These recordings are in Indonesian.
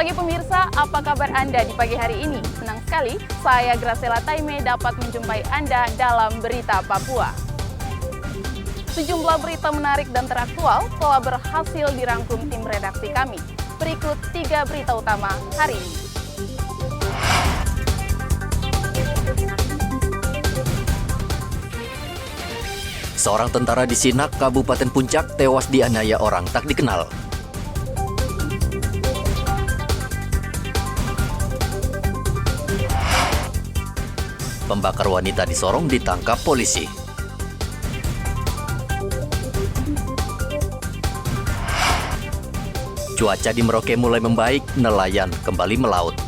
pagi pemirsa, apa kabar Anda di pagi hari ini? Senang sekali, saya Graciela Taime dapat menjumpai Anda dalam Berita Papua. Sejumlah berita menarik dan teraktual telah berhasil dirangkum tim redaksi kami. Berikut 3 berita utama hari ini. Seorang tentara di Sinak, Kabupaten Puncak, tewas dianiaya orang tak dikenal. Pembakar wanita di Sorong ditangkap polisi. Cuaca di Merauke mulai membaik, nelayan kembali melaut.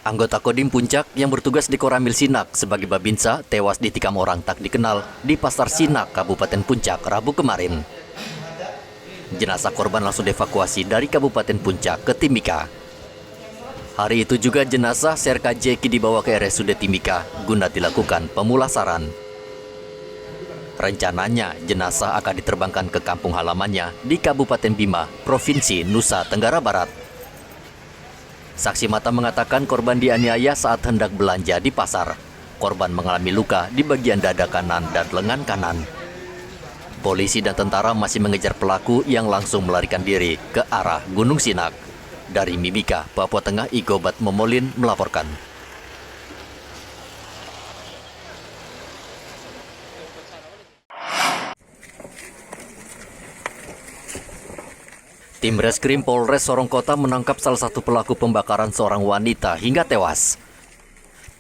Anggota Kodim Puncak yang bertugas di Koramil Sinak sebagai Babinsa tewas ditikam orang tak dikenal di Pasar Sinak, Kabupaten Puncak, Rabu kemarin. Jenazah korban langsung dievakuasi dari Kabupaten Puncak ke Timika. Hari itu juga jenazah Serka Jeki dibawa ke RSUD Timika guna dilakukan pemulasaran. Rencananya jenazah akan diterbangkan ke kampung halamannya di Kabupaten Bima, Provinsi Nusa Tenggara Barat. Saksi mata mengatakan korban dianiaya saat hendak belanja di pasar. Korban mengalami luka di bagian dada kanan dan lengan kanan. Polisi dan tentara masih mengejar pelaku yang langsung melarikan diri ke arah Gunung Sinak. Dari Mimika, Papua Tengah, Igobat Momolin melaporkan. Tim Reskrim Polres Sorong Kota menangkap salah satu pelaku pembakaran seorang wanita hingga tewas.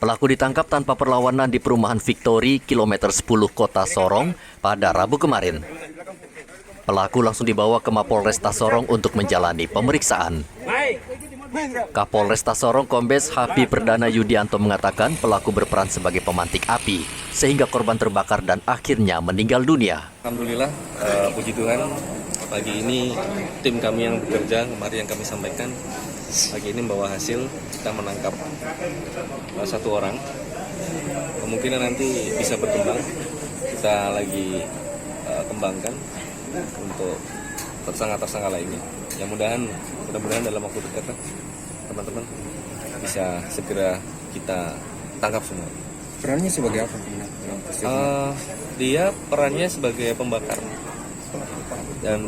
Pelaku ditangkap tanpa perlawanan di perumahan Victory, kilometer 10 Kota Sorong pada Rabu kemarin. Pelaku langsung dibawa ke Mapolresta Sorong untuk menjalani pemeriksaan. Kapolresta Sorong Kombes Hapi Perdana Yudianto mengatakan pelaku berperan sebagai pemantik api, sehingga korban terbakar dan akhirnya meninggal dunia. Alhamdulillah, puji Tuhan. Pagi ini tim kami yang bekerja kemarin yang kami sampaikan pagi ini membawa hasil kita menangkap satu orang, kemungkinan nanti bisa berkembang, kita lagi kembangkan untuk tersangka lainnya. Ya mudah-mudahan dalam waktu dekat teman-teman bisa segera kita tangkap semua. Perannya sebagai apa? Dia perannya sebagai pembakar dan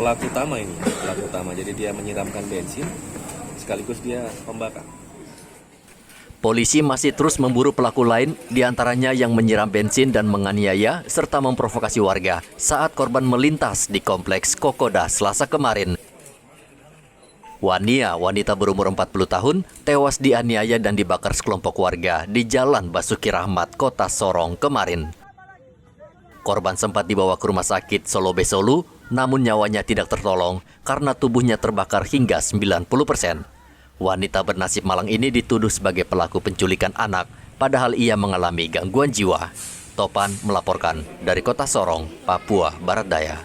pelaku utama jadi dia menyiramkan bensin sekaligus dia pembakar. Polisi masih terus memburu pelaku lain, diantaranya yang menyiram bensin dan menganiaya serta memprovokasi warga saat korban melintas di kompleks Kokoda Selasa kemarin. Wania, wanita berumur 40 tahun, tewas dianiaya dan dibakar sekelompok warga di Jalan Basuki Rahmat, Kota Sorong kemarin. Korban sempat dibawa ke rumah sakit Solo Besolu, namun nyawanya tidak tertolong karena tubuhnya terbakar hingga 90%. Wanita bernasib malang ini dituduh sebagai pelaku penculikan anak, padahal ia mengalami gangguan jiwa. Topan melaporkan dari Kota Sorong, Papua Barat Daya.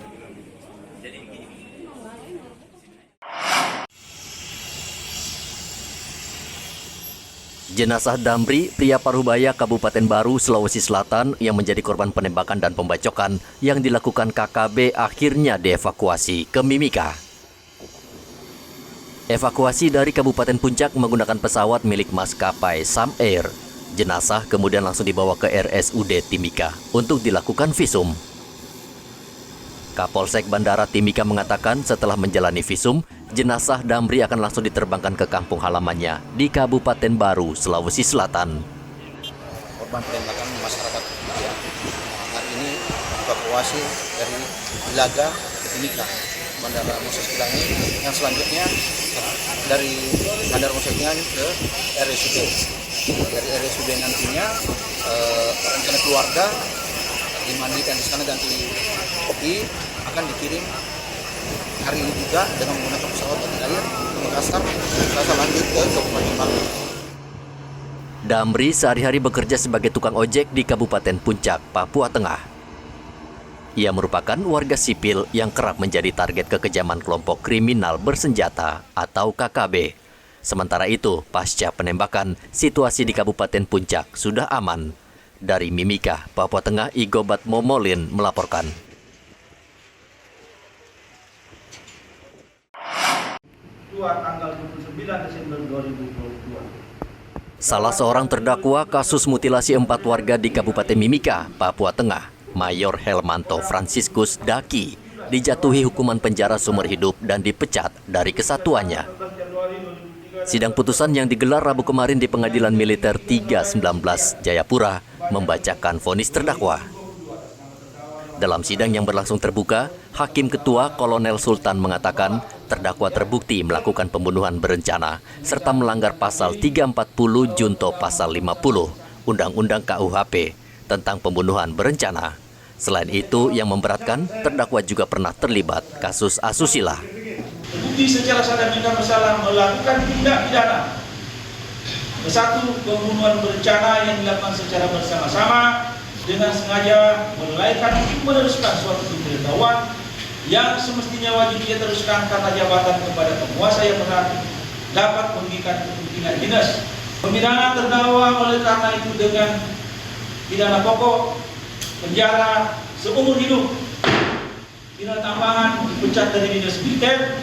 Jenazah Damri, pria Parubaya, Kabupaten Baru, Sulawesi Selatan yang menjadi korban penembakan dan pembacokan yang dilakukan KKB akhirnya dievakuasi ke Mimika. Evakuasi dari Kabupaten Puncak menggunakan pesawat milik maskapai Sam Air. Jenazah kemudian langsung dibawa ke RSUD Timika untuk dilakukan visum. Kapolsek Bandara Timika mengatakan setelah menjalani visum, jenazah Damri akan langsung diterbangkan ke kampung halamannya di Kabupaten Baru, Sulawesi Selatan. Korban penembakan masyarakat ya. Hari ini evakuasi dari Ilaga ke Timika, Bandara Moses Kilangin, yang selanjutnya dari Bandara Moses Kilangin ke RSUD. Dari RSUD nantinya rencana keluarga dimandikan di sana ganti kopi akan dikirim hari ini juga dengan menggunakan pesawat dari air ke Makassar, lanjut ke Kabupaten Baru. Damri sehari-hari bekerja sebagai tukang ojek di Kabupaten Puncak, Papua Tengah. Ia merupakan warga sipil yang kerap menjadi target kekejaman kelompok kriminal bersenjata atau KKB. Sementara itu, pasca penembakan, situasi di Kabupaten Puncak sudah aman. Dari Mimika, Papua Tengah, Igobat Momolin melaporkan. Tanggal 29 Desember 2022. Salah seorang terdakwa kasus mutilasi 4 warga di Kabupaten Mimika, Papua Tengah, Mayor Helmanto Franciscus Daki, dijatuhi hukuman penjara seumur hidup dan dipecat dari kesatuannya. Sidang putusan yang digelar Rabu kemarin di Pengadilan Militer 319 Jayapura membacakan vonis terdakwa. Dalam sidang yang berlangsung terbuka, Hakim Ketua Kolonel Sultan mengatakan terdakwa terbukti melakukan pembunuhan berencana serta melanggar pasal 340 junto pasal 50 Undang-Undang KUHP tentang pembunuhan berencana. Selain itu, yang memberatkan, terdakwa juga pernah terlibat kasus asusila. Terbukti secara sadar dan bersalah melakukan tindak pidana. Satu, pembunuhan berencana yang dilakukan secara bersama-sama dengan sengaja melalaikan meneruskan suatu pemberitahuan yang semestinya wajib dia teruskan karena jabatan kepada penguasa yang benar dapat merugikan kepentingan dinas. Pembinaan terdakwa oleh karena itu dengan pidana pokok penjara seumur hidup, pidana tambahan dipecat dari dinas militer,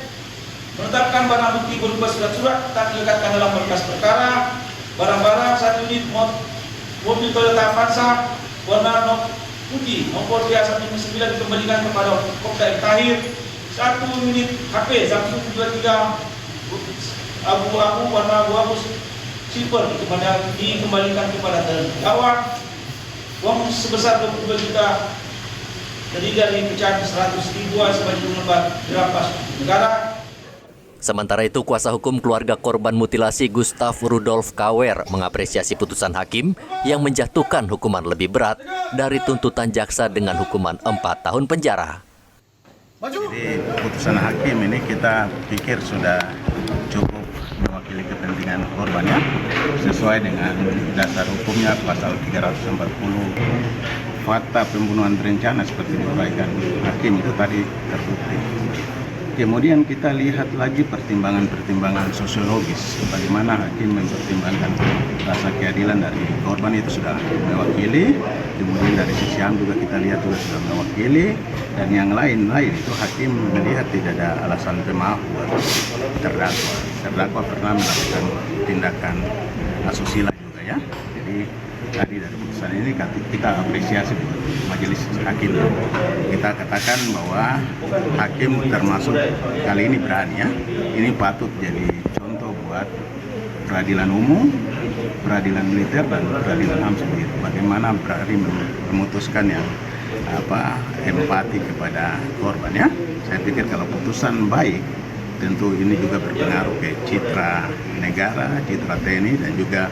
menetapkan barang bukti berupa surat-surat tak dilekatkan dalam berkas perkara, barang-barang 1 unit mobil Toyota Avanza warna putih nomor PA159 dikembalikan kepada Kopda Tahir, 1 unit HP Samsung 23 abu-abu warna abu-abu silver dikembalikan kepada terdakwa. Uang sebesar 22 juta terdiri dari pecahan 100 ribuan sebanyak 2 lembar dirampas negara. Sementara itu, kuasa hukum keluarga korban mutilasi Gustav Rudolf Kawer mengapresiasi putusan hakim yang menjatuhkan hukuman lebih berat dari tuntutan jaksa dengan hukuman 4 tahun penjara. Jadi putusan hakim ini kita pikir sudah cukup mewakili kepentingan korbannya sesuai dengan dasar hukumnya pasal 340 fakta pembunuhan berencana seperti diuraikan hakim itu tadi terbukti. Kemudian kita lihat lagi pertimbangan-pertimbangan sosiologis, bagaimana hakim mempertimbangkan rasa keadilan dari korban itu sudah mewakili, kemudian dari sisi HAM juga kita lihat juga sudah mewakili, dan yang lain-lain itu hakim melihat tidak ada alasan pemaaf buat terdakwa. Terdakwa pernah melakukan tindakan asusila juga ya, jadi tadi dari putusan ini kita apresiasi majelis hakim. Kita katakan bahwa hakim termasuk kali ini berani ya. Ini patut jadi contoh buat peradilan umum, peradilan militer dan peradilan HAM sendiri. Bagaimana berani memutuskan yang empati kepada korban ya. Saya pikir kalau putusan baik, tentu ini juga berpengaruh ke citra negara, citra TNI, dan juga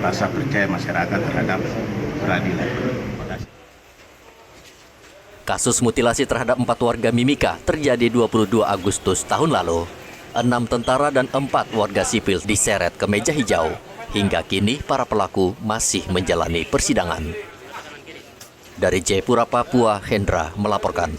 rasa percaya masyarakat terhadap peradilan. Kasus mutilasi terhadap 4 warga Mimika terjadi 22 Agustus tahun lalu. 6 tentara dan 4 warga sipil diseret ke meja hijau. Hingga kini para pelaku masih menjalani persidangan. Dari Jayapura, Papua, Hendra melaporkan.